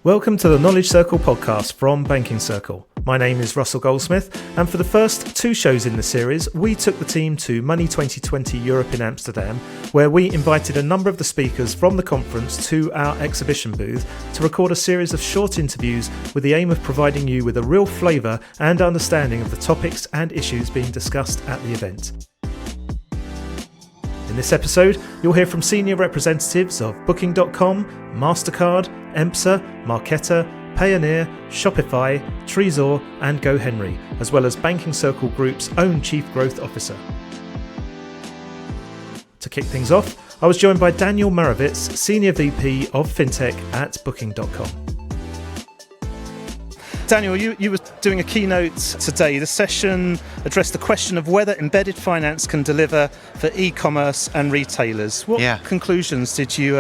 Welcome to the Knowledge Circle podcast from Banking Circle. My name is Russell Goldsmith, and for the first two shows in the series, we took the team to Money20 Europe in Amsterdam, where we invited a number of the speakers from the conference to our exhibition booth to record a series of short interviews with the aim of providing you with a real flavour and understanding of the topics and issues being discussed at the event. In this episode, you'll hear from senior representatives of Booking.com, Mastercard, EMPSA, Marqeta, Payoneer, Shopify, Trezor and GoHenry, as well as Banking Circle Group's own Chief Growth Officer. To kick things off, I was joined by Daniel Marovitz, Senior VP of Fintech at Booking.com. Daniel, you were doing a keynote today. The session addressed the question of whether embedded finance can deliver for e-commerce and retailers. What conclusions did you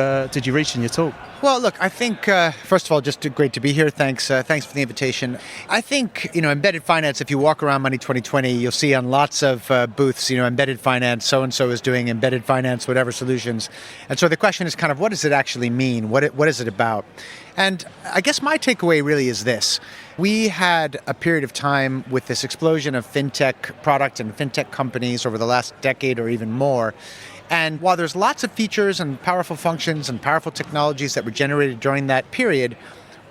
reach in your talk? Well, look, I think, first of all, just great to be here. Thanks for the invitation. I think, embedded finance, if you walk around Money20, you'll see on lots of booths, embedded finance, so-and-so is doing embedded finance, whatever solutions. And so the question is kind of, what does it actually mean? What is it about? And I guess my takeaway really is this. We had a period of time with this explosion of fintech product and fintech companies over the last decade or even more. And while there's lots of features and powerful functions and powerful technologies that were generated during that period,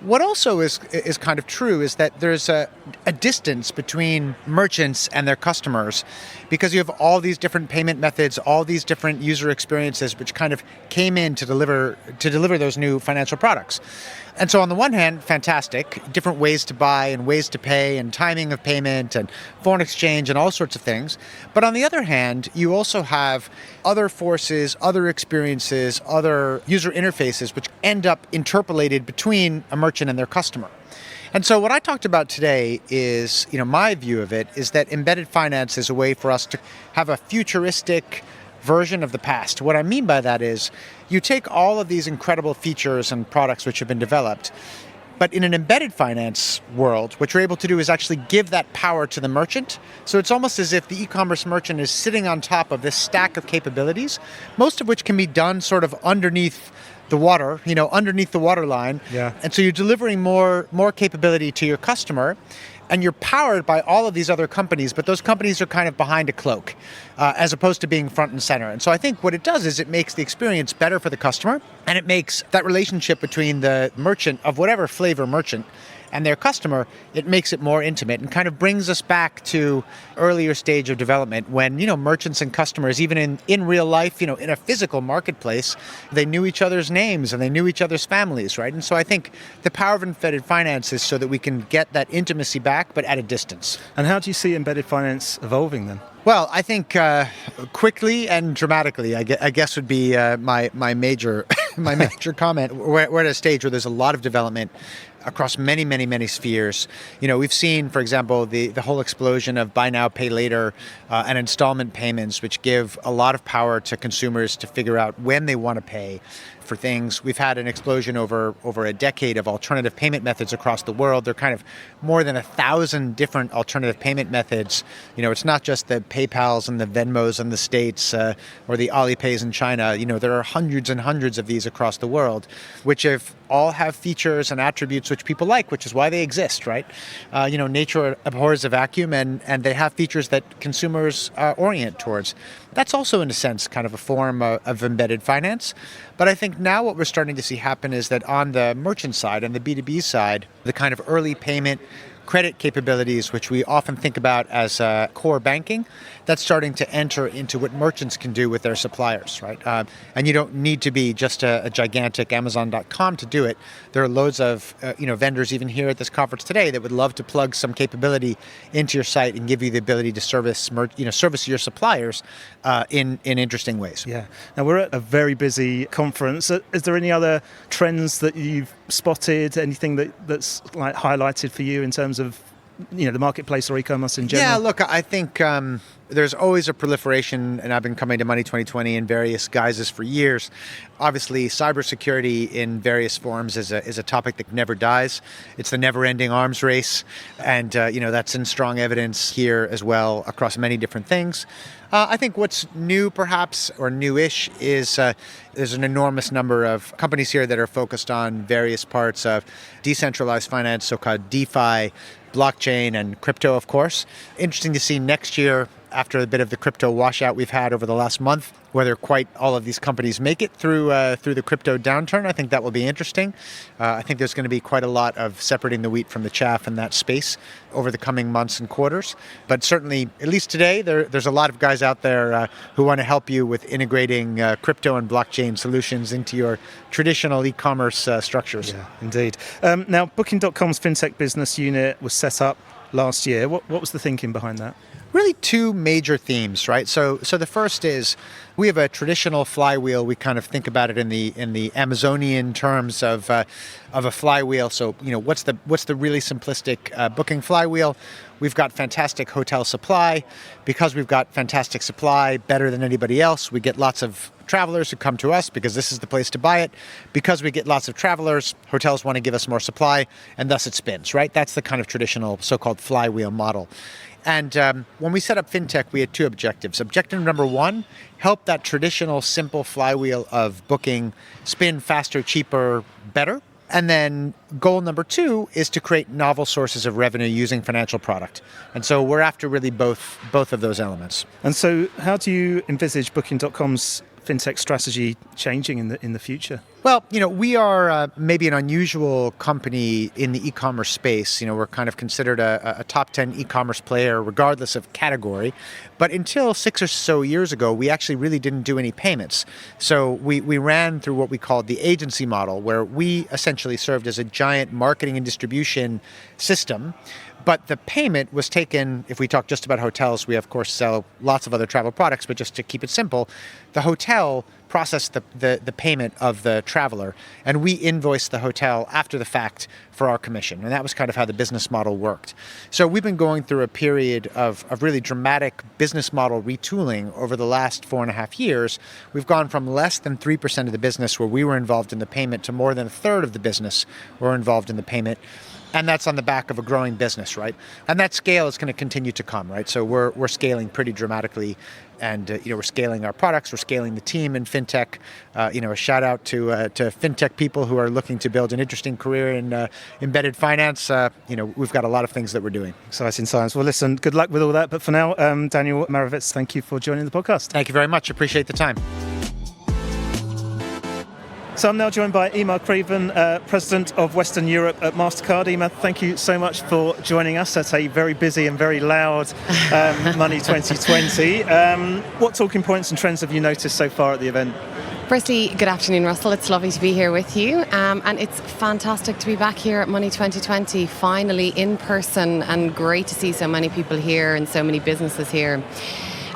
what also is kind of true is that there's a distance between merchants and their customers because you have all these different payment methods, all these different user experiences which kind of came in to deliver those new financial products. And so on the one hand, fantastic, different ways to buy and ways to pay and timing of payment and foreign exchange and all sorts of things. But on the other hand, you also have other forces, other experiences, other user interfaces which end up interpolated between a merchant and their customer. And so what I talked about today is, my view of it is that embedded finance is a way for us to have a futuristic version of the past. What I mean by that is you take all of these incredible features and products which have been developed, but in an embedded finance world, what you're able to do is actually give that power to the merchant. So it's almost as if the e-commerce merchant is sitting on top of this stack of capabilities, most of which can be done sort of underneath the water, underneath the waterline. Yeah. And so you're delivering more capability to your customer. And you're powered by all of these other companies, but those companies are kind of behind a cloak as opposed to being front and center. And so I think what it does is it makes the experience better for the customer, and it makes that relationship between the merchant of whatever flavor merchant and their customer, it makes it more intimate and kind of brings us back to earlier stage of development when, merchants and customers, even in real life, in a physical marketplace, they knew each other's names and they knew each other's families, right? And so I think the power of embedded finance is so that we can get that intimacy back, but at a distance. And how do you see embedded finance evolving then? Well, I think quickly and dramatically, I guess would be my major comment. We're at a stage where there's a lot of development across many spheres. We've seen, for example, the whole explosion of buy now, pay later and installment payments, which give a lot of power to consumers to figure out when they want to pay for things. We've had an explosion over a decade of alternative payment methods across the world. There are kind of more than 1,000 different alternative payment methods. It's not just the PayPals and the Venmos in the States or the Alipays in China. There are hundreds and hundreds of these across the world, which all have features and attributes which people like, which is why they exist, right? Nature abhors a vacuum, and they have features that consumers orient towards. That's also, in a sense, kind of a form of embedded finance. But I think now what we're starting to see happen is that on the merchant side and the B2B side, the kind of early payment credit capabilities, which we often think about as core banking, that's starting to enter into what merchants can do with their suppliers, right? And you don't need to be just a gigantic Amazon.com to do it. There are loads of vendors even here at this conference today that would love to plug some capability into your site and give you the ability to service your suppliers in interesting ways. Yeah. Now we're at a very busy conference. Is there any other trends that you've spotted? Anything that's like highlighted for you in terms of the marketplace or e-commerce in general? Yeah, look, I think there's always a proliferation, and I've been coming to Money20 in various guises for years. Obviously, cybersecurity in various forms is a topic that never dies. It's the never-ending arms race, and that's in strong evidence here as well across many different things. I think what's new, perhaps, or newish, is there's an enormous number of companies here that are focused on various parts of decentralized finance, so-called DeFi, blockchain, and crypto, of course. Interesting to see next year, after a bit of the crypto washout we've had over the last month, whether quite all of these companies make it through the crypto downturn. I think that will be interesting. I think there's going to be quite a lot of separating the wheat from the chaff in that space over the coming months and quarters. But certainly, at least today, there's a lot of guys out there who want to help you with integrating crypto and blockchain solutions into your traditional e-commerce structures. Yeah, indeed. Now, Booking.com's fintech business unit was set up last year. What was the thinking behind that? Really two major themes, right? So the first is we have a traditional flywheel. We kind of think about it in the Amazonian terms of a flywheel. So what's the really simplistic booking flywheel? We've got fantastic hotel supply. Because we've got fantastic supply, better than anybody else, we get lots of travelers who come to us because this is the place to buy it. Because we get lots of travelers, hotels want to give us more supply, and thus it spins, right? That's the kind of traditional so-called flywheel model. And when we set up FinTech, we had two objectives. Objective number one, help that traditional simple flywheel of booking spin faster, cheaper, better. And then goal number two is to create novel sources of revenue using financial product. And so we're after really both of those elements. And so how do you envisage Booking.com's fintech strategy changing in the future? Well, we are maybe an unusual company in the e-commerce space. We're kind of considered a top 10 e-commerce player regardless of category. But until 6 or so years ago, we actually really didn't do any payments. So we ran through what we called the agency model, where we essentially served as a giant marketing and distribution system. But the payment was taken, if we talk just about hotels, we of course sell lots of other travel products, but just to keep it simple, the hotel processed the payment of the traveler, and we invoiced the hotel after the fact for our commission. And that was kind of how the business model worked. So we've been going through a period of really dramatic business model retooling over the last 4.5 years. We've gone from less than 3% of the business where we were involved in the payment to more than a third of the business were involved in the payment. And that's on the back of a growing business, right? And that scale is going to continue to come, right? So we're scaling pretty dramatically, and we're scaling our products, we're scaling the team in fintech. A shout out to fintech people who are looking to build an interesting career in embedded finance. We've got a lot of things that we're doing. Exciting science. Well, listen, good luck with all that. But for now, Daniel Marovitz, thank you for joining the podcast. Thank you very much. Appreciate the time. So I'm now joined by Eimear Creaven, President of Western Europe at Mastercard. Eimear, thank you so much for joining us at a very busy and very loud Money 2020. What talking points and trends have you noticed so far at the event? Firstly, good afternoon, Russell. It's lovely to be here with you. And it's fantastic to be back here at Money 2020, finally in person, and great to see so many people here and so many businesses here.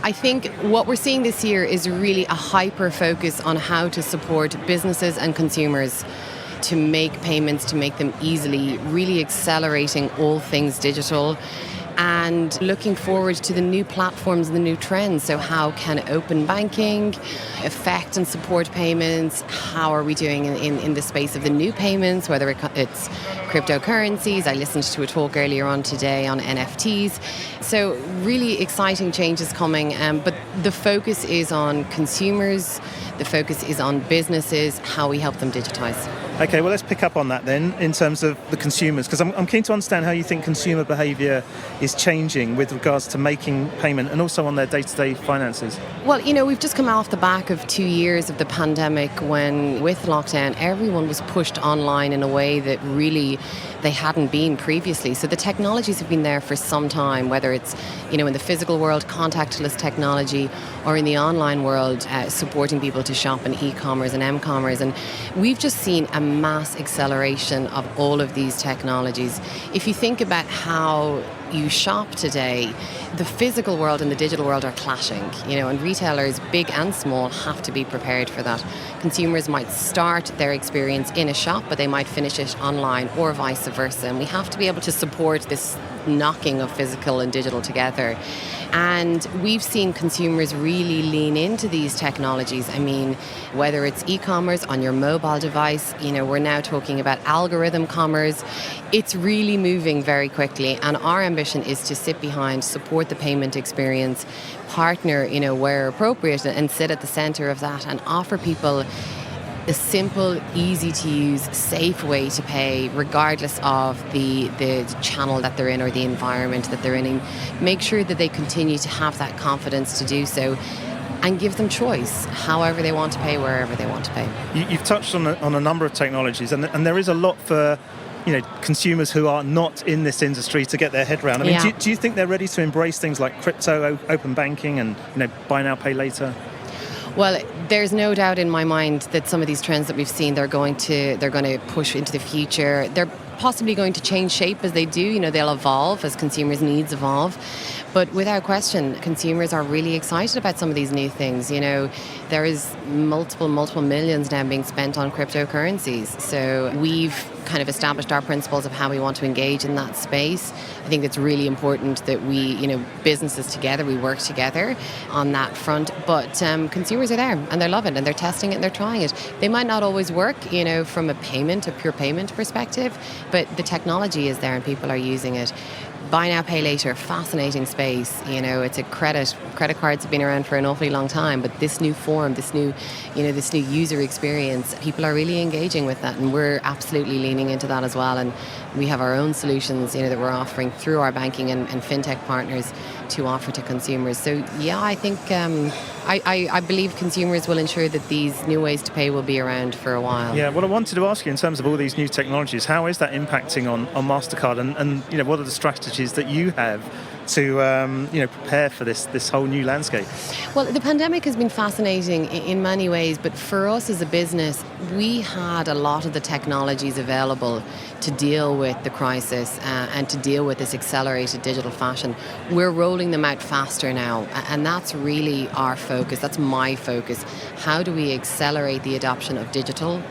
I think what we're seeing this year is really a hyper focus on how to support businesses and consumers to make payments, to make them easily, really accelerating all things digital and looking forward to the new platforms and the new trends. So how can open banking affect and support payments? How are we doing in the space of the new payments, whether it's cryptocurrencies? I listened to a talk earlier on today on NFTs. So really exciting changes coming, but the focus is on consumers, the focus is on businesses, how we help them digitize. Okay, well, let's pick up on that then in terms of the consumers, because I'm keen to understand how you think consumer behaviour is changing with regards to making payment and also on their day-to-day finances. Well, we've just come off the back of 2 years of the pandemic when, with lockdown, everyone was pushed online in a way that really they hadn't been previously. So the technologies have been there for some time, whether it's, in the physical world, contactless technology, or in the online world, supporting people to shop in e-commerce and m-commerce. And we've just seen a mass acceleration of all of these technologies. If you think about how you shop today, the physical world and the digital world are clashing, and retailers, big and small, have to be prepared for that. Consumers might start their experience in a shop, but they might finish it online or vice versa. And we have to be able to support this knocking of physical and digital together. And we've seen consumers really lean into these technologies. I mean, whether it's e-commerce on your mobile device, we're now talking about algorithm commerce. It's really moving very quickly, and our ambition is to sit behind, support the payment experience, partner, where appropriate, and sit at the center of that and offer people a simple, easy to use, safe way to pay, regardless of the channel that they're in or the environment that they're in, and make sure that they continue to have that confidence to do so, and give them choice, however they want to pay, wherever they want to pay. You've touched on a number of technologies, and there is a lot for consumers who are not in this industry to get their head around. I mean, do you think they're ready to embrace things like crypto, open banking, and buy now, pay later? Well, there's no doubt in my mind that some of these trends that we've seen, they're going to push into the future. They're possibly going to change shape as they do. They'll evolve as consumers' needs evolve. But without question, consumers are really excited about some of these new things. There is multiple millions now being spent on cryptocurrencies. So we've kind of established our principles of how we want to engage in that space. I think it's really important that we, businesses together, we work together on that front. But consumers are there, and they love it, and they're testing it, and they're trying it. They might not always work, from a pure payment perspective, but the technology is there and people are using it. Buy now, pay later, fascinating space. It's a credit cards have been around for an awfully long time, but this new form, this new user experience, people are really engaging with that, and we're absolutely leaning into that as well. And we have our own solutions, that we're offering through our banking and fintech partners to offer to consumers. So yeah, I think I believe consumers will ensure that these new ways to pay will be around for a while. Yeah, well, I wanted to ask you, in terms of all these new technologies, how is that impacting on Mastercard, and what are the strategies that you have to prepare for this whole new landscape? Well, the pandemic has been fascinating in many ways, but for us as a business, we had a lot of the technologies available to deal with the crisis and to deal with this accelerated digital fashion. We're rolling them out faster now, and that's really our focus. That's my focus. How do we accelerate the adoption of digital?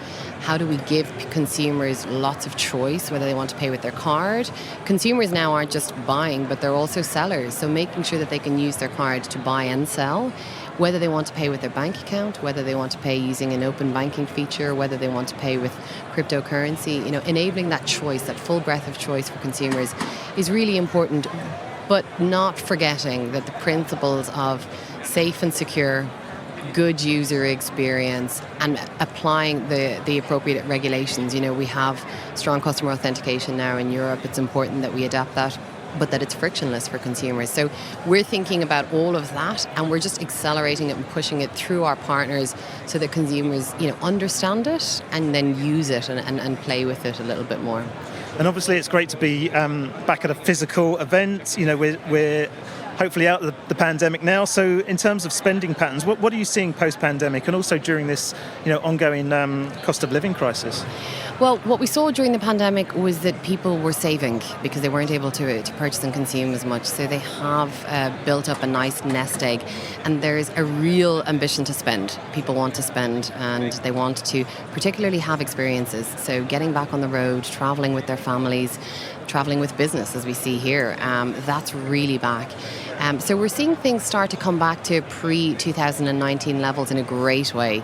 How do we give consumers lots of choice, whether they want to pay with their card? Consumers now aren't just buying, but they're also sellers. So making sure that they can use their card to buy and sell, whether they want to pay with their bank account, whether they want to pay using an open banking feature, whether they want to pay with cryptocurrency. Enabling that choice, that full breadth of choice for consumers is really important, but not forgetting that the principles of safe and secure, good user experience, and applying the appropriate regulations. We have strong customer authentication now in Europe. It's important that we adapt that, but that it's frictionless for consumers. So we're thinking about all of that, and we're just accelerating it and pushing it through our partners so that consumers understand it and then use it and play with it a little bit more. And obviously it's great to be back at a physical event. We're hopefully out of the pandemic now. So in terms of spending patterns, what are you seeing post-pandemic, and also during this ongoing cost of living crisis? Well, what we saw during the pandemic was that people were saving because they weren't able to purchase and consume as much. So they have built up a nice nest egg, and there's a real ambition to spend. People want to spend, and they want to particularly have experiences. So getting back on the road, traveling with their families, traveling with business, as we see here, that's really back. So we're seeing things start to come back to pre-2019 levels in a great way.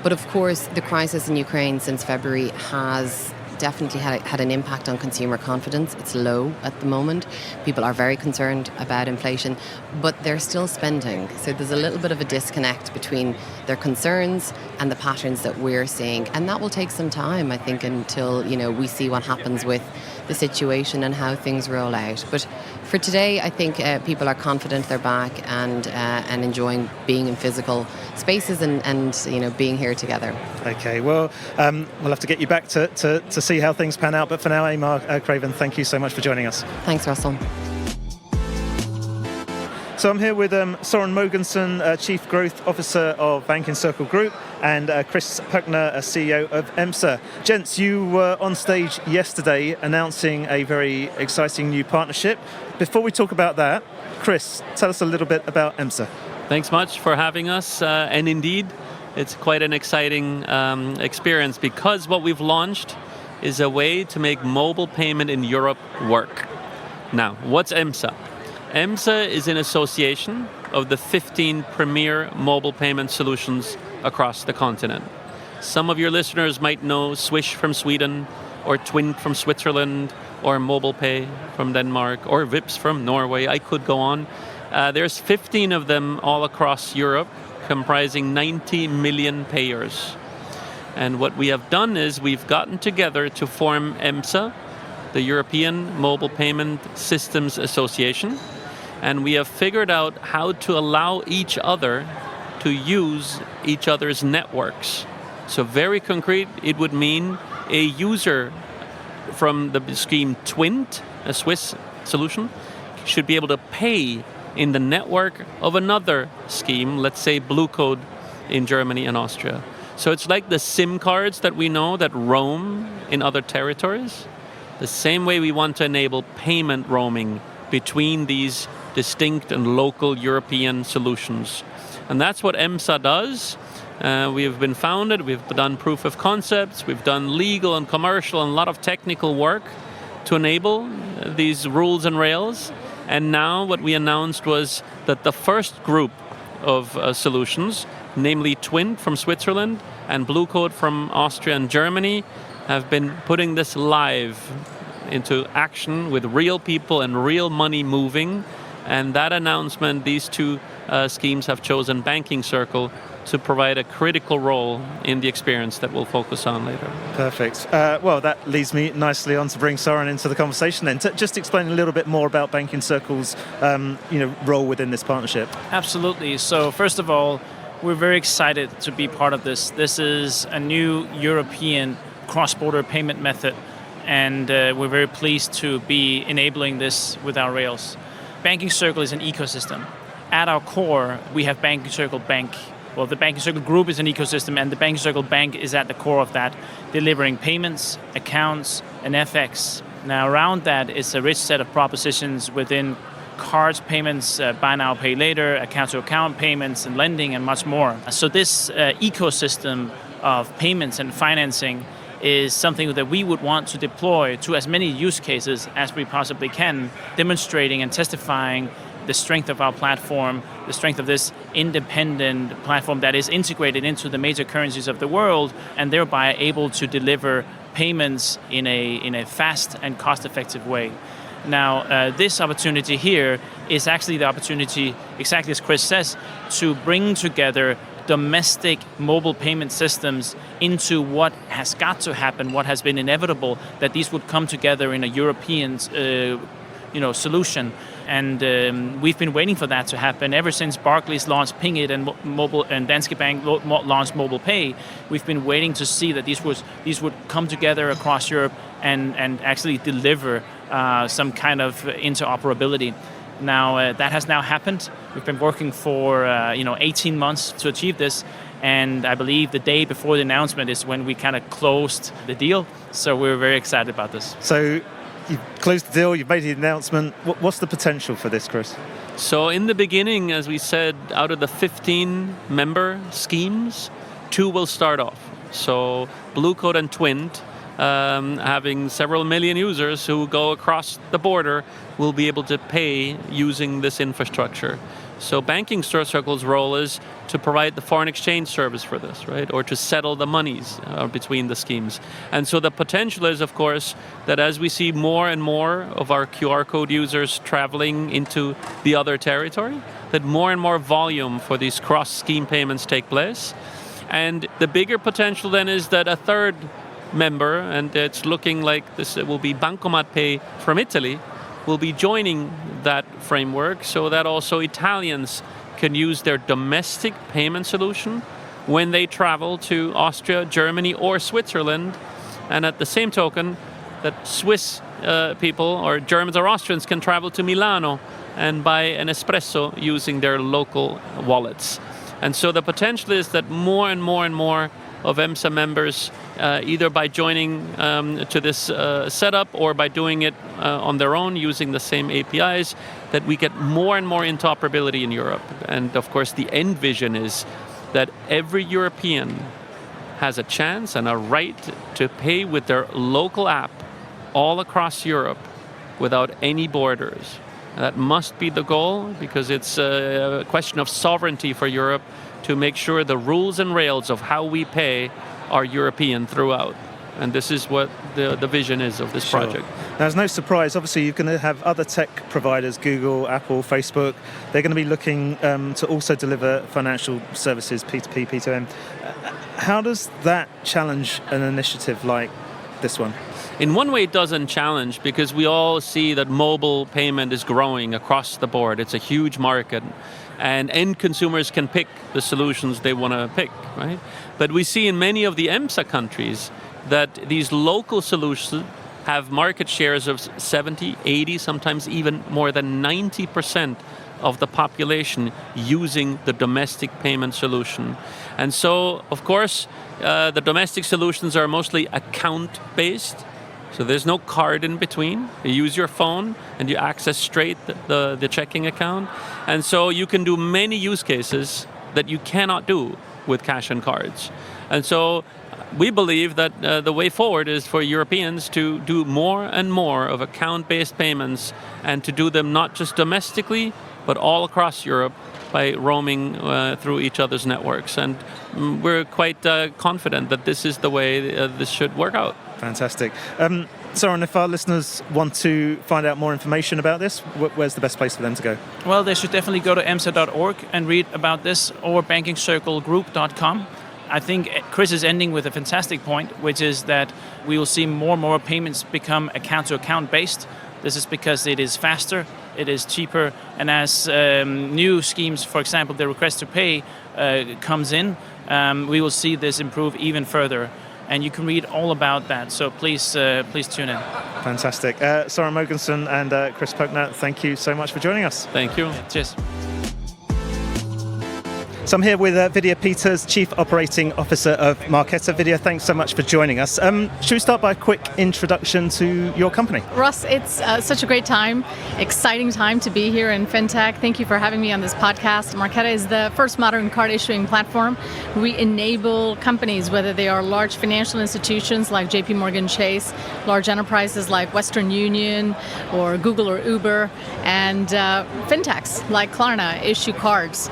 But of course, the crisis in Ukraine since February has definitely had an impact on consumer confidence. It's low at the moment. People are very concerned about inflation, but they're still spending. So there's a little bit of a disconnect between their concerns and the patterns that we're seeing. And that will take some time, I think, until we see what happens with the situation and how things roll out. But for today, I think people are confident they're back and enjoying being in physical spaces and being here together. Okay, well, we'll have to get you back to see how things pan out. But for now, Eimear, Creaven, thank you so much for joining us. Thanks, Russell. So I'm here with Søren Mogensen, Chief Growth Officer of Banking Circle Group, and Chris Pirkner, CEO of EMPSA. Gents, you were on stage yesterday announcing a very exciting new partnership. Before we talk about that, Chris, tell us a little bit about EMPSA. Thanks much for having us. And indeed, it's quite an exciting experience, because what we've launched is a way to make mobile payment in Europe work. Now, what's EMPSA? EMPSA is an association of the 15 premier mobile payment solutions across the continent. Some of your listeners might know Swish from Sweden, or Twint from Switzerland, or MobilePay from Denmark, or Vipps from Norway. I could go on. There's 15 of them all across Europe, comprising 90 million payers. And what we have done is we've gotten together to form EMPSA, the European Mobile Payment Systems Association, and we have figured out how to allow each other to use each other's networks. So very concrete, it would mean a user from the scheme Twint, a Swiss solution, should be able to pay in the network of another scheme, let's say Blue Code in Germany and Austria. So it's like the SIM cards that we know that roam in other territories. The same way we want to enable payment roaming between these distinct and local European solutions. And that's what EMPSA does. We have been founded, we've done proof of concepts, we've done legal and commercial and a lot of technical work to enable these rules and rails. And now what we announced was that the first group of solutions, namely Twint from Switzerland and Blue Code from Austria and Germany, have been putting this live into action with real people and real money moving. And that announcement, these two schemes have chosen Banking Circle to provide a critical role in the experience that we'll focus on later. Perfect. Well, that leads me nicely on to bring Søren into the conversation then. Just explain a little bit more about Banking Circle's role within this partnership. Absolutely. So first of all, we're very excited to be part of this. This is a new European cross-border payment method, and we're very pleased to be enabling this with our rails. Banking Circle is an ecosystem. At our core, we have Banking Circle Bank. Well, the Banking Circle Group is an ecosystem, and the Banking Circle Bank is at the core of that, delivering payments, accounts, and FX. Now, around that is a rich set of propositions within cards payments, buy now, pay later, account-to-account payments, and lending, and much more. So this ecosystem of payments and financing is something that we would want to deploy to as many use cases as we possibly can, demonstrating and testifying the strength of our platform, the strength of this independent platform that is integrated into the major currencies of the world, and thereby able to deliver payments in a fast and cost-effective way. Now, this opportunity here is actually the opportunity, exactly as Chris says, to bring together domestic mobile payment systems into what has got to happen, what has been inevitable, that these would come together in a European solution. And we've been waiting for that to happen ever since Barclays launched Ping It and Danske Bank launched MobilePay. We've been waiting to see that these would come together across Europe and actually deliver some kind of interoperability. Now that has now happened. We've been working for 18 months to achieve this, and I believe the day before the announcement is when we kind of closed the deal. So we're very excited about this. So you've closed the deal, you've made the announcement. What's the potential for this, Chris? So in the beginning, as we said, out of the 15 member schemes, 2 will start off. So Blue Code and Twint, having several million users who go across the border, will be able to pay using this infrastructure. So Banking Circle's role is to provide the foreign exchange service for this, right? Or to settle the monies between the schemes. And so the potential is, of course, that as we see more and more of our QR code users traveling into the other territory, that more and more volume for these cross-scheme payments take place. And the bigger potential then is that a third member, and it's looking like this will be Bancomat Pay from Italy, will be joining that framework so that also Italians can use their domestic payment solution when they travel to Austria, Germany, or Switzerland. And at the same token, that Swiss people or Germans or Austrians can travel to Milano and buy an espresso using their local wallets. And so the potential is that more and more and more of EMPSA members, either by joining to this setup or by doing it on their own using the same APIs, that we get more and more interoperability in Europe. And of course, the end vision is that every European has a chance and a right to pay with their local app all across Europe without any borders. That must be the goal, because it's a question of sovereignty for Europe to make sure the rules and rails of how we pay are European throughout. And this is what the vision is of this project. Now, it's no surprise, obviously, you're going to have other tech providers, Google, Apple, Facebook. They're going to be looking to also deliver financial services, P2P, P2M. How does that challenge an initiative like this one? In one way, it doesn't challenge, because we all see that mobile payment is growing across the board. It's a huge market, and end consumers can pick the solutions they want to pick, right? But we see in many of the EMPSA countries that these local solutions have market shares of 70, 80, sometimes even more than 90% of the population using the domestic payment solution. And so, of course, the domestic solutions are mostly account-based. So there's no card in between. You use your phone and you access straight the checking account. And so you can do many use cases that you cannot do with cash and cards. And so we believe that the way forward is for Europeans to do more and more of account-based payments, and to do them not just domestically, but all across Europe by roaming through each other's networks. And we're quite confident that this is the way this should work out. Fantastic. Søren, if our listeners want to find out more information about this, where's the best place for them to go? Well, they should definitely go to EMPSA.org and read about this, or bankingcirclegroup.com. I think Chris is ending with a fantastic point, which is that we will see more and more payments become account-to-account based. This is because it is faster, it is cheaper, and as new schemes, for example, the request to pay comes in, we will see this improve even further. And you can read all about that, so please tune in. Fantastic. Søren Mogensen and Chris Pirkner, thank you so much for joining us. Thank you. Cheers. So I'm here with Vidya Peters, Chief Operating Officer of Marqeta. Vidya, thanks so much for joining us. Should we start by a quick introduction to your company? Russ, it's such a great time, exciting time to be here in Fintech. Thank you for having me on this podcast. Marqeta is the first modern card issuing platform. We enable companies, whether they are large financial institutions like JP Morgan Chase, large enterprises like Western Union or Google or Uber, and fintechs like Klarna issue cards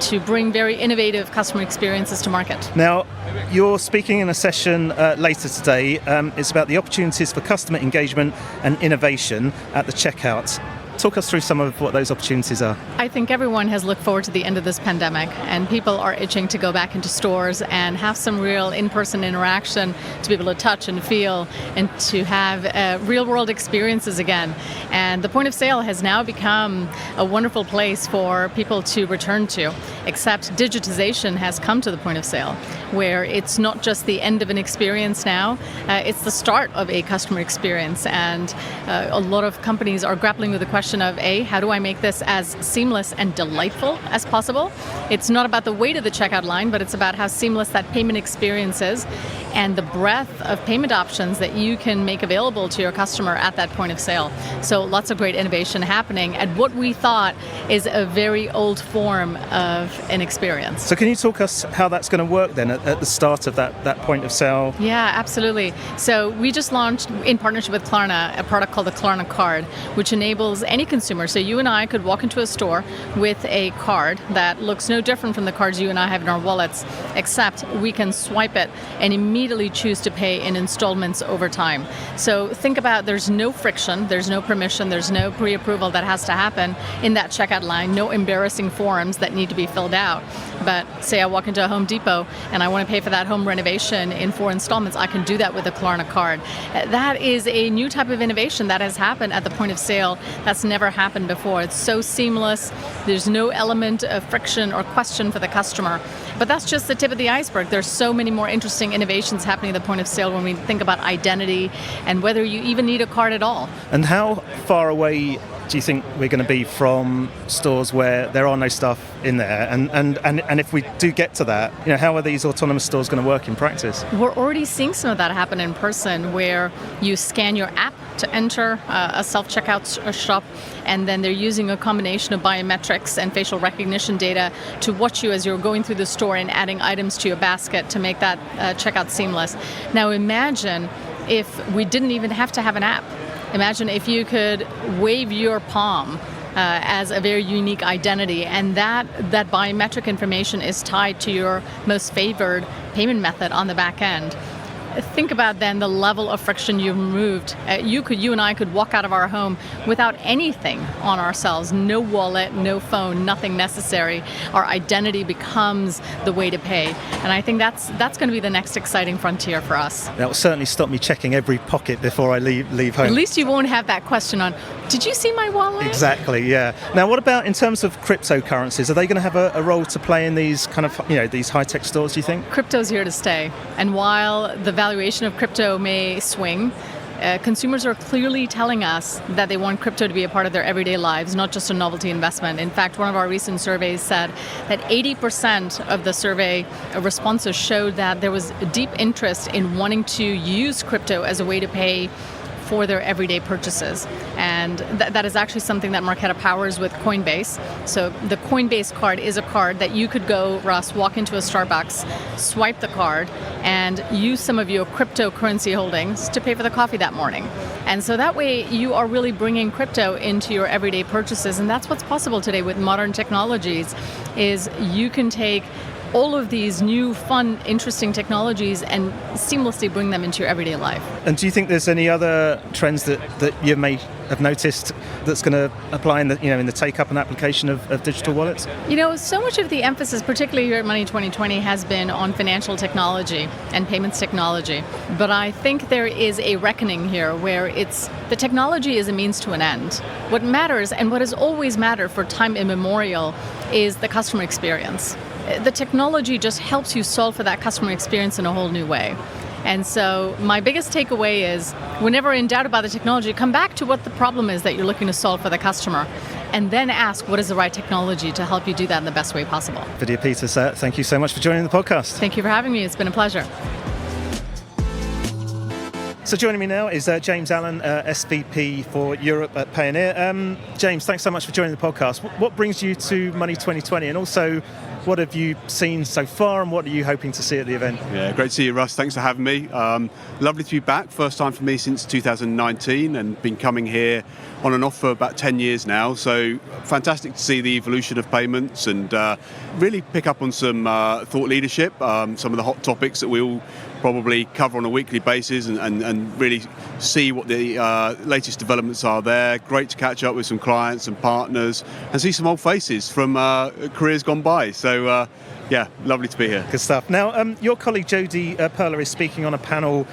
to bring very innovative customer experiences to market. Now, you're speaking in a session later today. It's about the opportunities for customer engagement and innovation at the checkout. Talk us through some of what those opportunities are. I think everyone has looked forward to the end of this pandemic, and people are itching to go back into stores and have some real in-person interaction, to be able to touch and feel and to have real-world experiences again. And the point of sale has now become a wonderful place for people to return to, except digitization has come to the point of sale, where it's not just the end of an experience now, it's the start of a customer experience. And a lot of companies are grappling with the question of, how do I make this as seamless and delightful as possible? It's not about the weight of the checkout line, but it's about how seamless that payment experience is and the breadth of payment options that you can make available to your customer at that point of sale. So lots of great innovation happening at what we thought is a very old form of an experience. So can you talk us how that's going to work then at the start of that point of sale? Yeah, absolutely. So we just launched, in partnership with Klarna, a product called the Klarna Card, which enables any consumer. So you and I could walk into a store with a card that looks no different from the cards you and I have in our wallets, except we can swipe it and immediately choose to pay in installments over time. So think about, there's no friction, there's no permission, there's no pre-approval that has to happen in that checkout line, no embarrassing forms that need to be filled out. But say I walk into a Home Depot and I want to pay for that home renovation in 4 installments, I can do that with a Klarna Card. That is a new type of innovation that has happened at the point of sale that's never happened before. It's so seamless, there's no element of friction or question for the customer. But that's just the tip of the iceberg. There's so many more interesting innovations happening at the point of sale when we think about identity and whether you even need a card at all. And how far away do you think we're going to be from stores where there are no staff in there? And if we do get to that, how are these autonomous stores going to work in practice? We're already seeing some of that happen in person, where you scan your app to enter a self-checkout shop, and then they're using a combination of biometrics and facial recognition data to watch you as you're going through the store and adding items to your basket to make that checkout seamless. Now imagine if we didn't even have to have an app. Imagine if you could wave your palm as a very unique identity, and that biometric information is tied to your most favored payment method on the back end. Think about then the level of friction you've removed. You and I could walk out of our home without anything on ourselves, no wallet, no phone, nothing necessary. Our identity becomes the way to pay. And I think that's going to be the next exciting frontier for us. That will certainly stop me checking every pocket before I leave home. At least you won't have that question on, did you see my wallet? Exactly, yeah. Now, what about in terms of cryptocurrencies? Are they going to have a role to play in these kind of, these high-tech stores, do you think? Crypto's here to stay. And while the valuation of crypto may swing, consumers are clearly telling us that they want crypto to be a part of their everyday lives, not just a novelty investment. In fact, one of our recent surveys said that 80% of the survey responses showed that there was a deep interest in wanting to use crypto as a way to pay for their everyday purchases. And that is actually something that Marqeta powers with Coinbase. So the Coinbase card is a card that you could go, Russ, walk into a Starbucks, swipe the card, and use some of your cryptocurrency holdings to pay for the coffee that morning. And so that way you are really bringing crypto into your everyday purchases. And that's what's possible today with modern technologies, is you can take all of these new, fun, interesting technologies and seamlessly bring them into your everyday life. And do you think there's any other trends that you may have noticed that's going to apply in the take-up and application of digital wallets? So much of the emphasis, particularly here at Money2020, has been on financial technology and payments technology. But I think there is a reckoning here where the technology is a means to an end. What matters, and what has always mattered for time immemorial, is the customer experience. The technology just helps you solve for that customer experience in a whole new way. And so my biggest takeaway is, whenever in doubt about the technology, come back to what the problem is that you're looking to solve for the customer, and then ask what is the right technology to help you do that in the best way possible. Vidya Peters, thank you so much for joining the podcast. Thank you for having me. It's been a pleasure. So joining me now is James Allen, SVP for Europe at Payoneer. James, thanks so much for joining the podcast. What brings you to Money2020, and also what have you seen so far, and what are you hoping to see at the event? Yeah, great to see you, Russ. Thanks for having me. Lovely to be back. First time for me since 2019, and been coming here on and off for about 10 years now. So fantastic to see the evolution of payments and really pick up on some thought leadership, some of the hot topics that we all probably cover on a weekly basis, and really see what the latest developments are there. Great to catch up with some clients and partners and see some old faces from careers gone by. So yeah, lovely to be here. Good stuff. Now, your colleague Jody Perler is speaking on a panel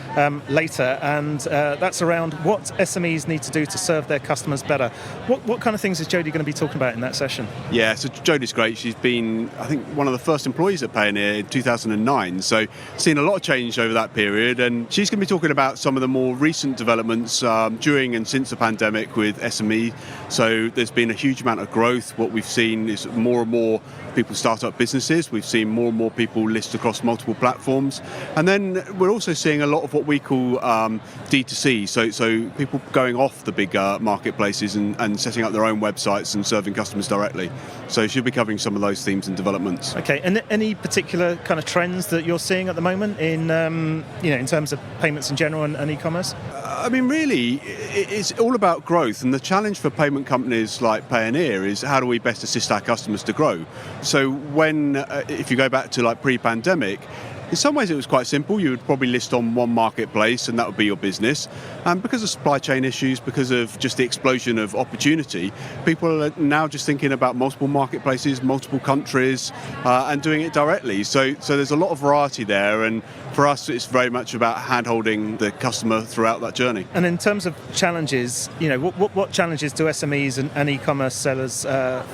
later, and that's around what SMEs need to do to serve their customers better. What kind of things is Jody going to be talking about in that session? Yeah, so Jody's great. She's been, I think, one of the first employees at Payoneer in 2009, so seen a lot of change over that period, and she's going to be talking about some of the more recent developments during and since the pandemic with SME. So there's been a huge amount of growth. What we've seen is more and more people start up businesses. We've seen more and more people list across multiple platforms. And then we're also seeing a lot of what we call D2C, so people going off the big marketplaces and setting up their own websites and serving customers directly. So she'll be covering some of those themes and developments. Okay, and any particular kind of trends that you're seeing at the moment in in terms of payments in general and e-commerce? I mean, really, it's all about growth, and the challenge for payment companies like Payoneer is how do we best assist our customers to grow. So if you go back to like pre-pandemic, in some ways it was quite simple. You would probably list on one marketplace and that would be your business. And because of supply chain issues, because of just the explosion of opportunity, people are now just thinking about multiple marketplaces, multiple countries, and doing it directly. So there's a lot of variety there, and for us it's very much about hand-holding the customer throughout that journey. And in terms of challenges, what challenges do SMEs and e-commerce sellers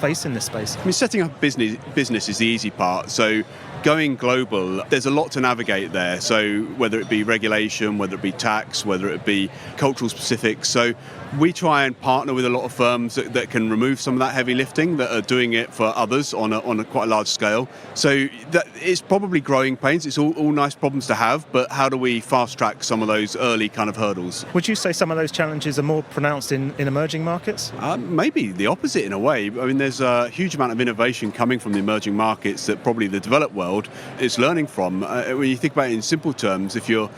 face in this space? I mean, setting up a business is the easy part. So going global, there's a lot to navigate there. So whether it be regulation, whether it be tax, whether it be cultural specifics. So we try and partner with a lot of firms that can remove some of that heavy lifting, that are doing it for others on a quite a large scale. So that it's probably growing pains. It's all nice problems to have, but how do we fast track some of those early kind of hurdles? Would you say some of those challenges are more pronounced in emerging markets? Maybe the opposite in a way. I mean, there's a huge amount of innovation coming from the emerging markets that probably the developed world world it's learning from. When you think about it in simple terms, if you're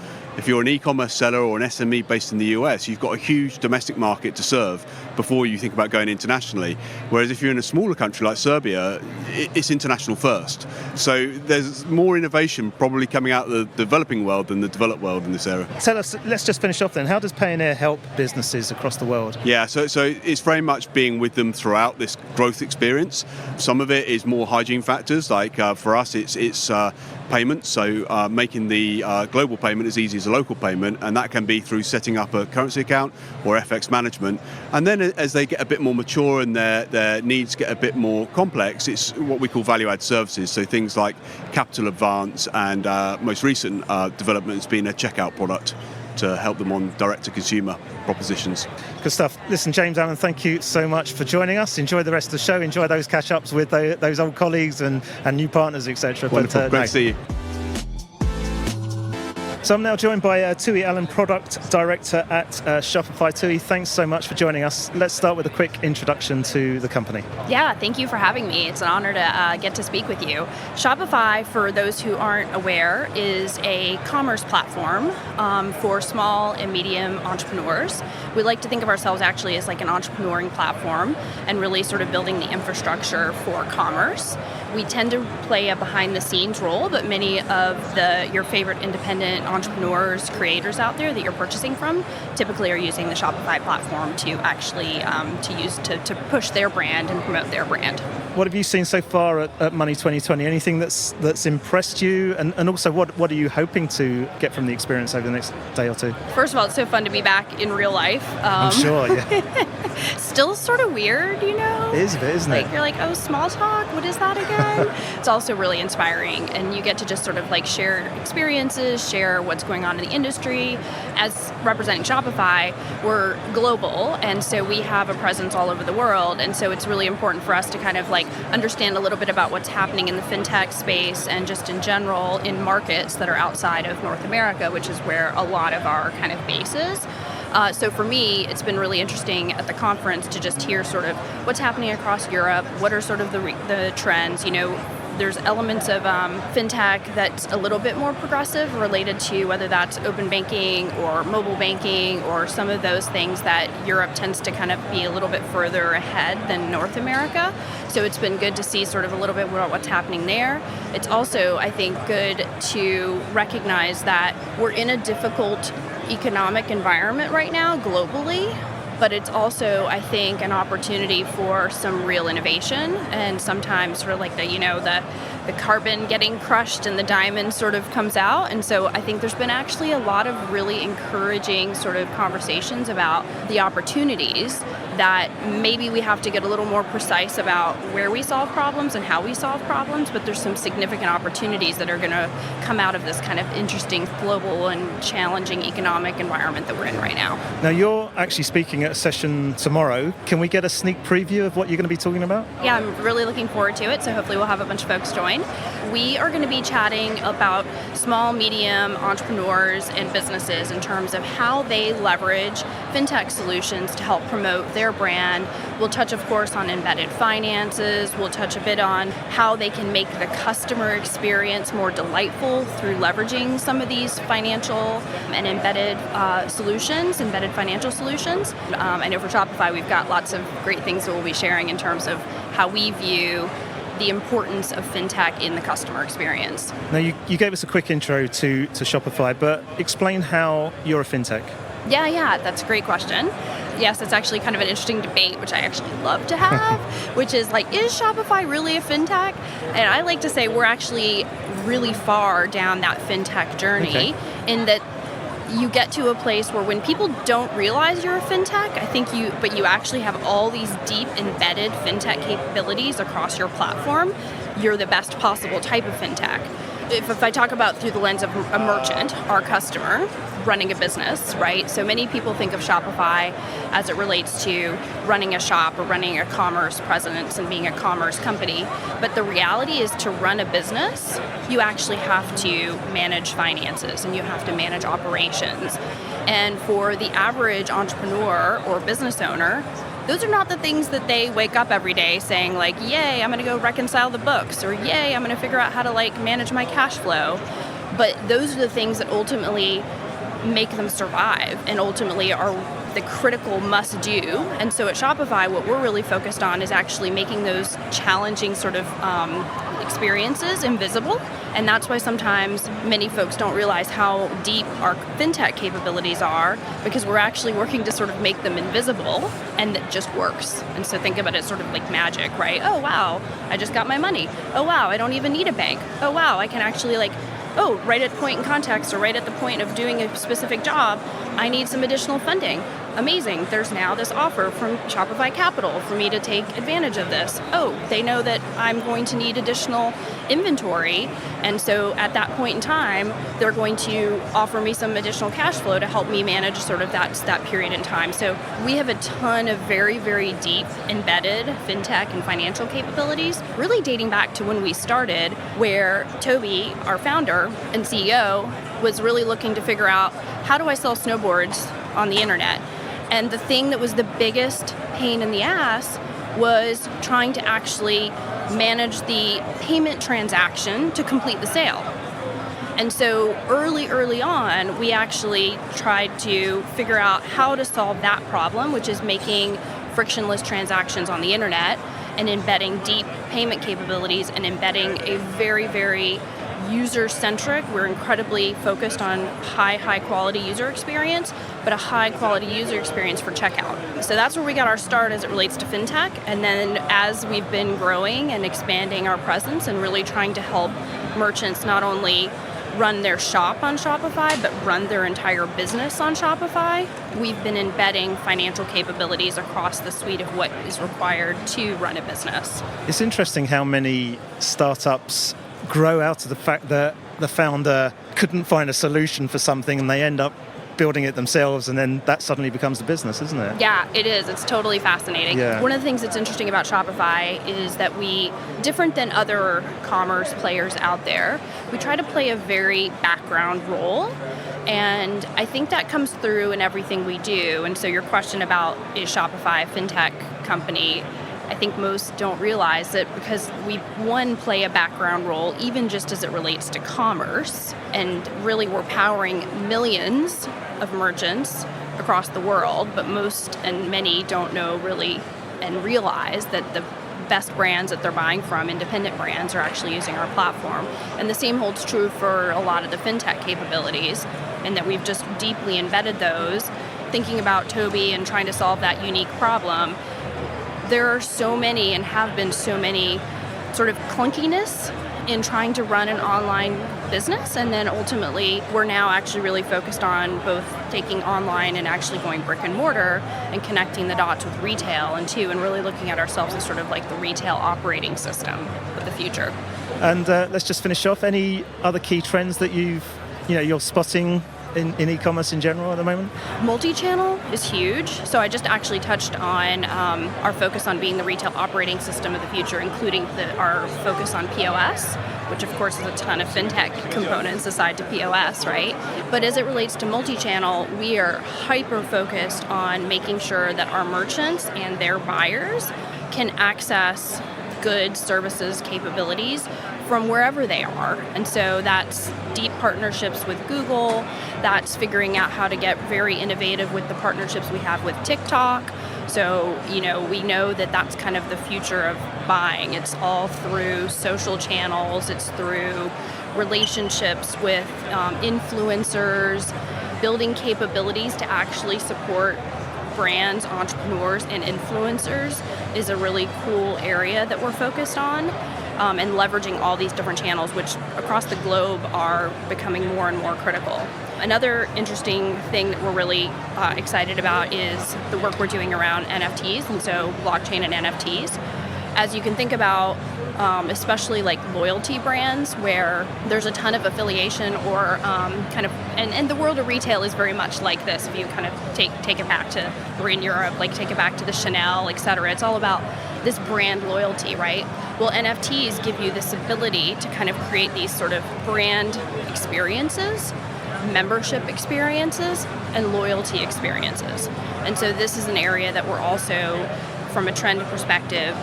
an e-commerce seller or an SME based in the US, you've got a huge domestic market to serve before you think about going internationally. Whereas if you're in a smaller country like Serbia, it's international first. So there's more innovation probably coming out of the developing world than the developed world in this area. Tell us, let's just finish off then. How does Payoneer help businesses across the world? Yeah, so it's very much being with them throughout this growth experience. Some of it is more hygiene factors, like for us it's payments, so making the global payment as easy as a local payment, and that can be through setting up a currency account or FX management. And then as they get a bit more mature and their needs get a bit more complex, it's what we call value-add services, so things like capital advance and most recent development has been a checkout product to help them on direct-to-consumer propositions. Good stuff. Listen, James, Alan, thank you so much for joining us. Enjoy the rest of the show. Enjoy those catch-ups with those old colleagues and new partners, etc. Wonderful. Great to see you. So I'm now joined by Tui Allen, Product Director at Shopify. Tui, thanks so much for joining us. Let's start with a quick introduction to the company. Yeah, thank you for having me. It's an honor to get to speak with you. Shopify, for those who aren't aware, is a commerce platform for small and medium entrepreneurs. We like to think of ourselves actually as like an entrepreneuring platform and really sort of building the infrastructure for commerce. We tend to play a behind-the-scenes role, but many of your favorite independent entrepreneurs, creators out there that you're purchasing from, typically are using the Shopify platform to actually to push their brand and promote their brand. What have you seen so far at Money 2020? Anything that's impressed you, and also what are you hoping to get from the experience over the next day or two? First of all, it's so fun to be back in real life. I'm sure, yeah. Still sort of weird, you know? It is a bit, isn't it? Like, you're like, oh, small talk, what is that again? It's also really inspiring, and you get to just sort of like share experiences, share what's going on in the industry. As representing Shopify, we're global, and so we have a presence all over the world, and so it's really important for us to kind of like understand a little bit about what's happening in the fintech space and just in general in markets that are outside of North America, which is where a lot of our kind of base is. So for me, it's been really interesting at the conference to just hear sort of what's happening across Europe, what are sort of the trends, you know. There's elements of fintech that's a little bit more progressive related to whether that's open banking or mobile banking or some of those things that Europe tends to kind of be a little bit further ahead than North America. So it's been good to see sort of a little bit more what's happening there. It's also, I think, good to recognize that we're in a difficult economic environment right now globally. But it's also, I think, an opportunity for some real innovation, and sometimes sort of like the carbon getting crushed and the diamond sort of comes out. And so I think there's been actually a lot of really encouraging sort of conversations about the opportunities that maybe we have to get a little more precise about where we solve problems and how we solve problems, but there's some significant opportunities that are going to come out of this kind of interesting global and challenging economic environment that we're in right now. Now, you're actually speaking at a session tomorrow. Can we get a sneak preview of what you're going to be talking about? Yeah, I'm really looking forward to it, so hopefully we'll have a bunch of folks join. We are going to be chatting about small, medium entrepreneurs and businesses in terms of how they leverage fintech solutions to help promote their brand. We'll touch, of course, on embedded finances. We'll touch a bit on how they can make the customer experience more delightful through leveraging some of these financial and embedded embedded financial solutions. I know for Shopify, we've got lots of great things that we'll be sharing in terms of how we view the importance of fintech in the customer experience. Now, you gave us a quick intro to Shopify, but explain how you're a fintech. Yeah, that's a great question. Yes, it's actually kind of an interesting debate, which I actually love to have, which is like, is Shopify really a fintech? And I like to say we're actually really far down that fintech journey in that you get to a place where when people don't realize you're a fintech, but you actually have all these deep embedded fintech capabilities across your platform, you're the best possible type of fintech. If I talk about through the lens of a merchant, our customer, running a business, right? So many people think of Shopify as it relates to running a shop or running a commerce presence and being a commerce company. But the reality is to run a business, you actually have to manage finances and you have to manage operations. And for the average entrepreneur or business owner, those are not the things that they wake up every day saying like, yay, I'm going to go reconcile the books, or yay, I'm going to figure out how to like manage my cash flow. But those are the things that ultimately make them survive and ultimately are the critical must-do. And so at Shopify, what we're really focused on is actually making those challenging sort of experiences invisible. And that's why sometimes many folks don't realize how deep our fintech capabilities are, because we're actually working to sort of make them invisible, and it just works. And so think about it sort of like magic, right? Oh, wow, I just got my money. Oh, wow, I don't even need a bank. Oh, wow, I can actually like, oh, right at point in context or right at the point of doing a specific job, I need some additional funding. Amazing. There's now this offer from Shopify Capital for me to take advantage of this. Oh, they know that I'm going to need additional inventory. And so at that point in time, they're going to offer me some additional cash flow to help me manage sort of that period in time. So we have a ton of very, very deep embedded fintech and financial capabilities, really dating back to when we started, where Toby, our founder and CEO, was really looking to figure out, how do I sell snowboards on the internet? And the thing that was the biggest pain in the ass was trying to actually manage the payment transaction to complete the sale. And so early on, we actually tried to figure out how to solve that problem, which is making frictionless transactions on the internet and embedding deep payment capabilities and embedding a very, very user-centric. We're incredibly focused on high quality user experience, but a high quality user experience for checkout. So that's where we got our start as it relates to fintech. And then as we've been growing and expanding our presence and really trying to help merchants not only run their shop on Shopify, but run their entire business on Shopify, we've been embedding financial capabilities across the suite of what is required to run a business. It's interesting how many startups grow out of the fact that the founder couldn't find a solution for something and they end up building it themselves, and then that suddenly becomes the business, isn't it? Yeah, it is. It's totally fascinating. Yeah. One of the things that's interesting about Shopify is that we, different than other commerce players out there, we try to play a very background role. And I think that comes through in everything we do. And so your question about, is Shopify a fintech company? I think most don't realize that because we, one, play a background role, even just as it relates to commerce, and really we're powering millions of merchants across the world, but most and many don't know really and realize that the best brands that they're buying from, independent brands, are actually using our platform. And the same holds true for a lot of the fintech capabilities, and that we've just deeply embedded those, thinking about Toby and trying to solve that unique problem. There are so many and have been so many sort of clunkiness in trying to run an online business, and then ultimately we're now actually really focused on both taking online and actually going brick and mortar and connecting the dots with retail and really looking at ourselves as sort of like the retail operating system of the future. And let's just finish off. Any other key trends that you're spotting in e-commerce in general at the moment? Multi-channel is huge. So I just actually touched on our focus on being the retail operating system of the future, including our focus on POS, which of course is a ton of fintech components aside to POS, right? But as it relates to multi-channel, we are hyper-focused on making sure that our merchants and their buyers can access goods, services, capabilities from wherever they are. And so that's deep partnerships with Google, that's figuring out how to get very innovative with the partnerships we have with TikTok. So, we know that that's kind of the future of buying. It's all through social channels, it's through relationships with influencers, building capabilities to actually support brands, entrepreneurs, and influencers is a really cool area that we're focused on, and leveraging all these different channels, which across the globe are becoming more and more critical. Another interesting thing that we're really excited about is the work we're doing around NFTs, and so blockchain and NFTs. As you can think about, especially like loyalty brands where there's a ton of affiliation or and the world of retail is very much like this. If you kind of take it back to, we're in Europe, like take it back to the Chanel, et cetera. It's all about this brand loyalty, right? Well, NFTs give you this ability to kind of create these sort of brand experiences, membership experiences, and loyalty experiences. And so this is an area that we're also, from a trend perspective,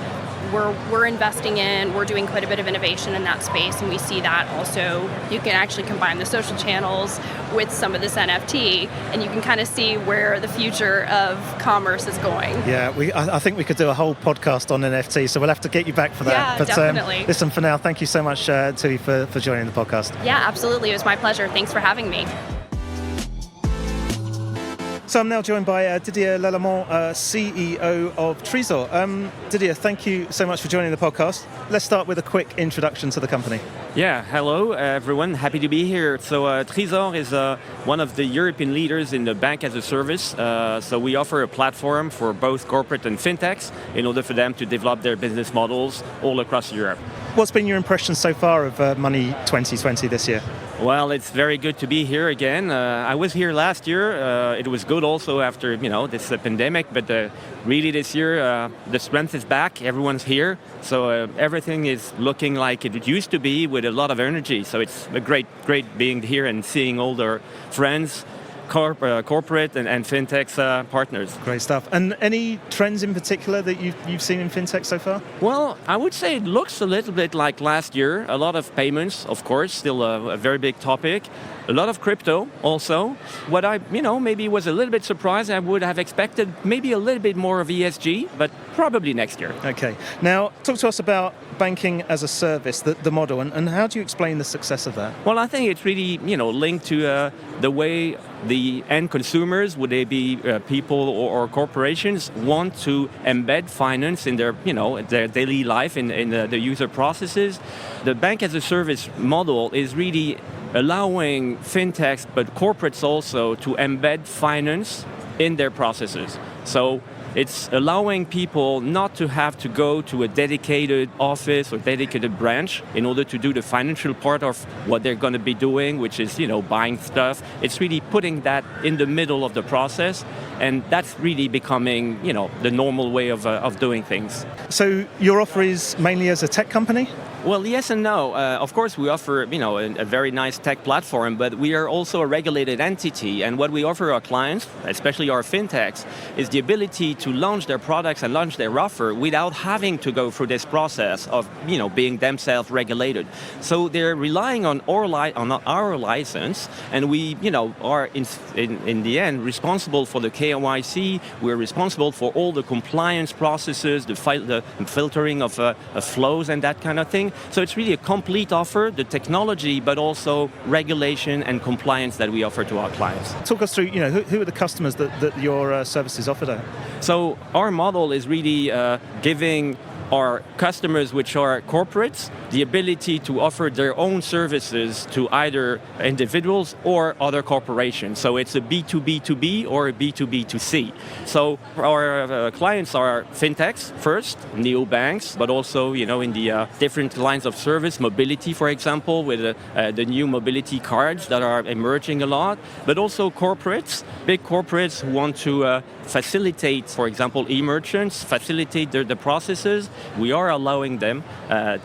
we're investing in. We're doing quite a bit of innovation in that space, and we see that also. You can actually combine the social channels with some of this NFT, and you can kind of see where the future of commerce is going. Yeah, I think we could do a whole podcast on NFT, so we'll have to get you back for that. Yeah, but, definitely. Listen, for now, thank you so much, Tui, for joining the podcast. Yeah, absolutely. It was my pleasure. Thanks for having me. So I'm now joined by Didier Lallemand, CEO of Treezor. Didier, thank you so much for joining the podcast. Let's start with a quick introduction to the company. Yeah, hello everyone, happy to be here. So Trezor is one of the European leaders in the bank as a service. So we offer a platform for both corporate and fintechs in order for them to develop their business models all across Europe. What's been your impression so far of Money20 this year? Well, it's very good to be here again. I was here last year. It was good also after this pandemic, but really this year the strength is back. Everyone's here, so everything is looking like it used to be with a lot of energy. So it's a great being here and seeing all their friends, corporate and fintech's partners. Great stuff. And any trends in particular that you've seen in fintech so far? Well, I would say it looks a little bit like last year. A lot of payments, of course, still a very big topic. A lot of crypto also. What I, maybe was a little bit surprised, I would have expected maybe a little bit more of ESG, but probably next year. Okay. Now, talk to us about banking as a service, the model, and how do you explain the success of that? Well, I think it's really, linked to the way the end consumers, would they be people or corporations, want to embed finance in their, their daily life, in the user processes. The bank as a service model is really allowing fintechs, but corporates also, to embed finance in their processes. So it's allowing people not to have to go to a dedicated office or dedicated branch in order to do the financial part of what they're going to be doing, which is, buying stuff. It's really putting that in the middle of the process, and that's really becoming, the normal way of doing things. So your offer is mainly as a tech company? Well, yes and no. Of course, we offer, a very nice tech platform, but we are also a regulated entity. And what we offer our clients, especially our fintechs, is the ability to launch their products and launch their offer without having to go through this process of, being themselves regulated. So they're relying on our license, and we, are in the end responsible for the KYC. We're responsible for all the compliance processes, the filtering of flows and that kind of thing. So it's really a complete offer, the technology, but also regulation and compliance that we offer to our clients. Talk us through, who are the customers that your services offered at? So our model is really giving our customers, which are corporates, the ability to offer their own services to either individuals or other corporations. So it's a B2B2B or a B2B2C. So our clients are fintechs first, neobanks, but also, in the different lines of service, mobility, for example, with the new mobility cards that are emerging a lot, but also corporates, big corporates who want to facilitate, for example, e-merchants, facilitate the processes. We are allowing them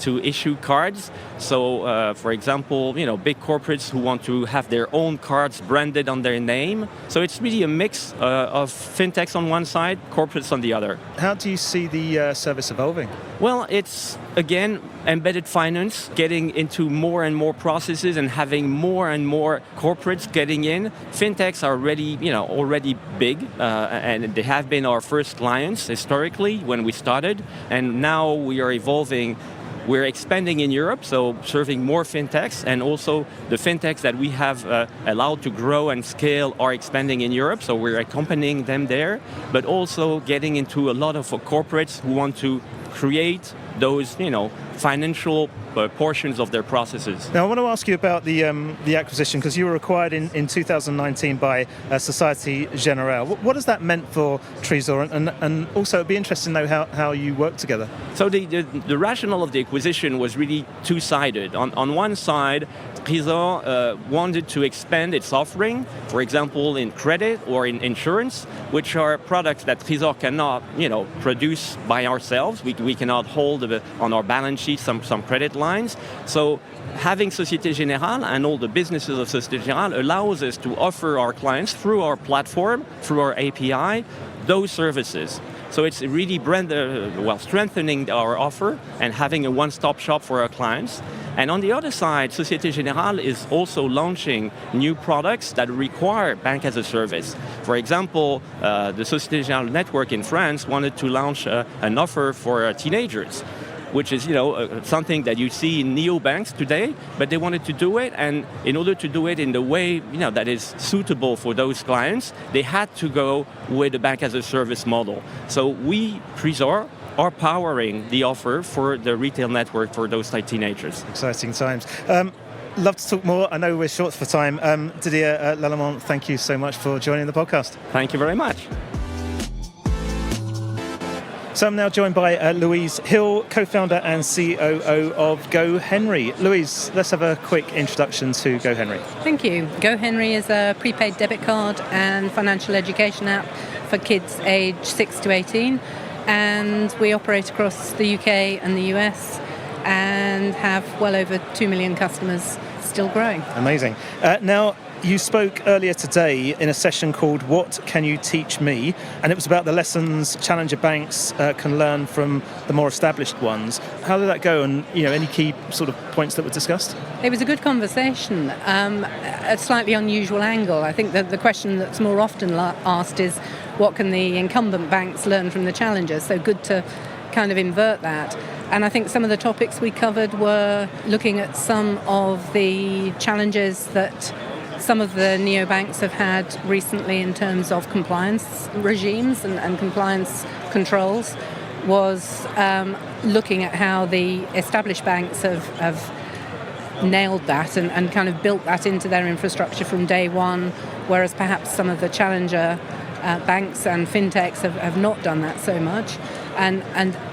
to issue cards. So, for example, big corporates who want to have their own cards branded on their name. So it's really a mix of fintechs on one side, corporates on the other. How do you see the service evolving? Well, it's, again, embedded finance, getting into more and more processes and having more and more corporates getting in. Fintechs are already big, and they have been our first clients historically when we started. And now we are evolving. We're expanding in Europe, so serving more fintechs, and also the fintechs that we have allowed to grow and scale are expanding in Europe, so we're accompanying them there, but also getting into a lot of corporates who want to create those, financial portions of their processes. Now, I want to ask you about the acquisition, because you were acquired in 2019 by Société Générale. What has that meant for Trezor? And also, it'd be interesting to know how you work together. So the rationale of the acquisition was really two-sided. On one side, Trezor wanted to expand its offering, for example, in credit or in insurance, which are products that Trezor cannot, produce by ourselves. We cannot hold on our balance sheet some credit lines. So having Société Générale and all the businesses of Société Générale allows us to offer our clients through our platform, through our API, those services. So it's really strengthening our offer and having a one-stop shop for our clients. And on the other side, Société Générale is also launching new products that require bank as a service. For example, the Société Générale network in France wanted to launch an offer for teenagers, which is something that you see in neobanks today, but they wanted to do it, and in order to do it in the way that is suitable for those clients, they had to go with a bank as a service model. So we, Trezor, are powering the offer for the retail network for those teenagers. Exciting times. Love to talk more. I know we're short for time. Didier, Lallemand, thank you so much for joining the podcast. Thank you very much. So I'm now joined by Louise Hill, co-founder and COO of GoHenry. Louise, let's have a quick introduction to GoHenry. Thank you. GoHenry is a prepaid debit card and financial education app for kids aged 6 to 18. And we operate across the UK and the US and have well over 2 million customers, still growing. Amazing. Now, you spoke earlier today in a session called What Can You Teach Me? And it was about the lessons challenger banks can learn from the more established ones. How did that go, and any key sort of points that were discussed? It was a good conversation, a slightly unusual angle. I think that the question that's more often asked is, what can the incumbent banks learn from the challengers? So good to kind of invert that. And I think some of the topics we covered were looking at some of the challenges that some of the neobanks have had recently in terms of compliance regimes and compliance controls, was looking at how the established banks have nailed that and kind of built that into their infrastructure from day one, whereas perhaps some of the challenger banks and fintechs have not done that so much. And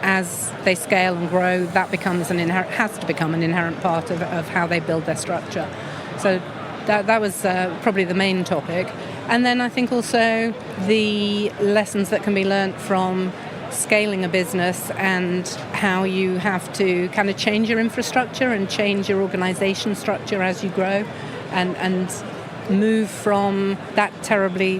as they scale and grow, that becomes has to become an inherent part of how they build their structure. So that was probably the main topic. And then I think also the lessons that can be learnt from scaling a business and how you have to kind of change your infrastructure and change your organization structure as you grow and move from that terribly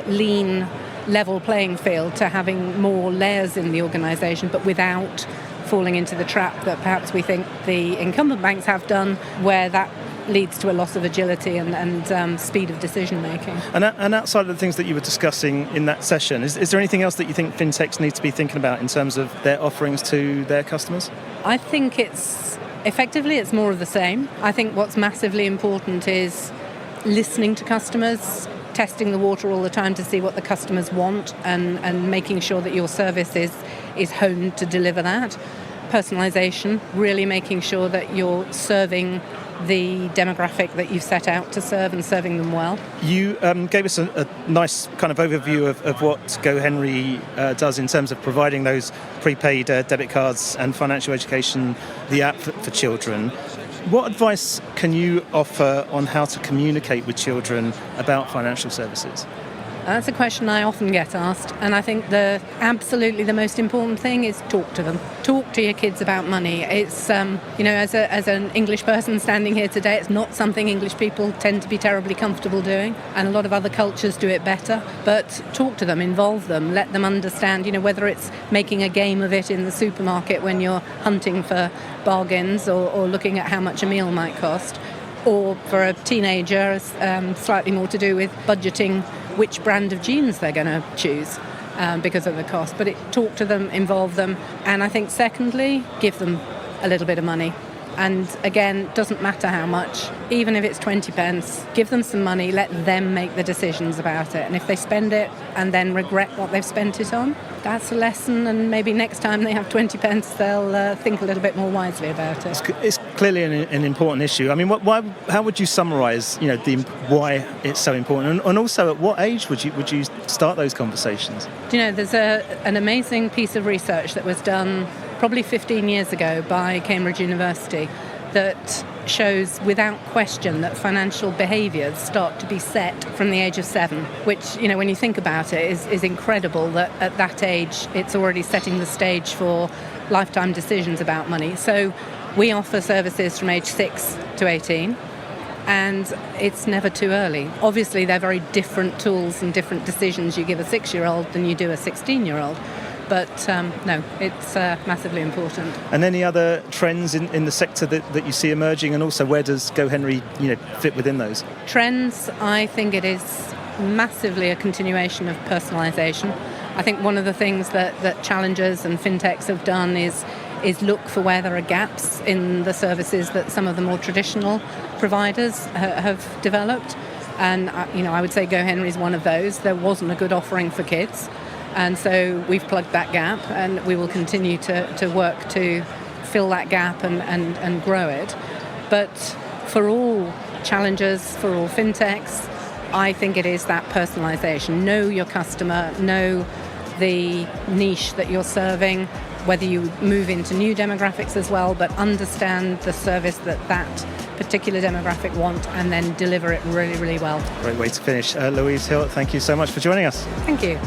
lean level playing field to having more layers in the organization, but without falling into the trap that perhaps we think the incumbent banks have done, where that leads to a loss of agility and speed of decision making. And outside of the things that you were discussing in that session, is there anything else that you think fintechs need to be thinking about in terms of their offerings to their customers? I think it's more of the same. I think what's massively important is listening to customers, testing the water all the time to see what the customers want and making sure that your service is honed to deliver that. Personalization, really making sure that you're serving the demographic that you've set out to serve and serving them well. You gave us a nice kind of overview of what GoHenry does in terms of providing those prepaid debit cards and financial education, the app for children. What advice can you offer on how to communicate with children about financial services? That's a question I often get asked, and I think absolutely the most important thing is talk to them. Talk to your kids about money. It's as an English person standing here today, it's not something English people tend to be terribly comfortable doing, and a lot of other cultures do it better. But talk to them, involve them, let them understand. Whether it's making a game of it in the supermarket when you're hunting for bargains or looking at how much a meal might cost, or for a teenager, slightly more to do with budgeting which brand of jeans they're going to choose because of the cost. But talk to them, involve them, and I think secondly, give them a little bit of money. And again, doesn't matter how much, even if it's 20 pence, give them some money, let them make the decisions about it. And if they spend it and then regret what they've spent it on, that's a lesson, and maybe next time they have 20 pence, they'll think a little bit more wisely about it. It's clearly an important issue. I mean, how would you summarise, why it's so important, and also at what age would you start those conversations? There's an amazing piece of research that was done probably 15 years ago by Cambridge University that shows without question that financial behaviours start to be set from the age of 7, which, when you think about it, is incredible that at that age it's already setting the stage for lifetime decisions about money. So we offer services from age 6 to 18, and it's never too early. Obviously, they're very different tools and different decisions you give a 6-year-old than you do a 16-year-old. But no, it's massively important. And any other trends in the sector that you see emerging, and also where does GoHenry fit within those? Trends, I think it is massively a continuation of personalisation. I think one of the things that challengers and fintechs have done is look for where there are gaps in the services that some of the more traditional providers have developed. And I would say GoHenry is one of those. There wasn't a good offering for kids. And so we've plugged that gap, and we will continue to work to fill that gap and grow it. But for all challengers, for all fintechs, I think it is that personalisation. Know your customer, know the niche that you're serving, whether you move into new demographics as well, but understand the service that particular demographic want and then deliver it really, really well. Great way to finish. Louise Hill, thank you so much for joining us. Thank you.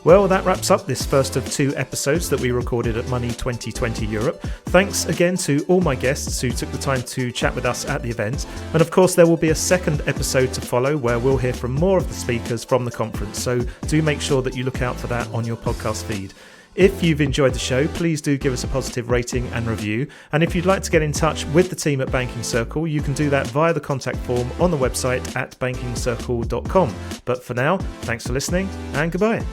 Well, that wraps up this first of 2 episodes that we recorded at Money 2020 Europe. Thanks again to all my guests who took the time to chat with us at the event. And of course, there will be a second episode to follow where we'll hear from more of the speakers from the conference. So do make sure that you look out for that on your podcast feed. If you've enjoyed the show, please do give us a positive rating and review. And if you'd like to get in touch with the team at Banking Circle, you can do that via the contact form on the website at bankingcircle.com. But for now, thanks for listening and goodbye.